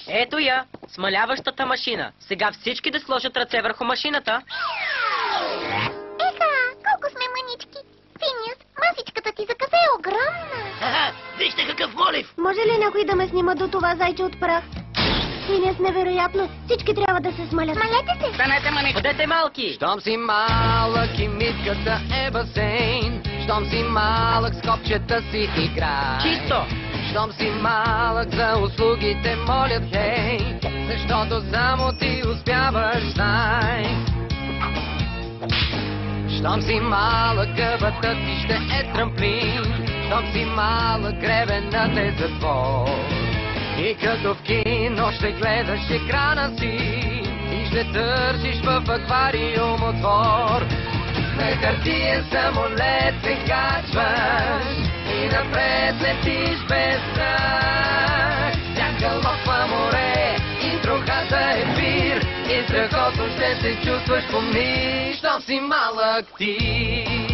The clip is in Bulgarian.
Ето я, смаляващата машина. Сега всички да сложат ръце върху машината. Еха, колко сме мънички. Финиус, масичката ти за кафе е огромна. Вижте какъв молив! Може ли някой да ме снима до това зайче от прах? Финиус, невероятно. Всички трябва да се смалят. Смалете се! Станете мънички! Бъдете малки! Щом си малък и митката е басейн, щом си малък с копчета си играй. Чисто! Щом си малък за услугите молят хей, защото само ти успяваш, знай. Щом си малък, гъбата ти ще е трамплин, щом си малък, гребенът е затвор. И като в кино ще гледаш екрана си и ще търсиш в аквариум отвор. На хартиен самолет се качваш и напред летиш без страх. Всяка локва море и трохата е пир и страхотно ще се чувстваш, помни, щом си малък ти.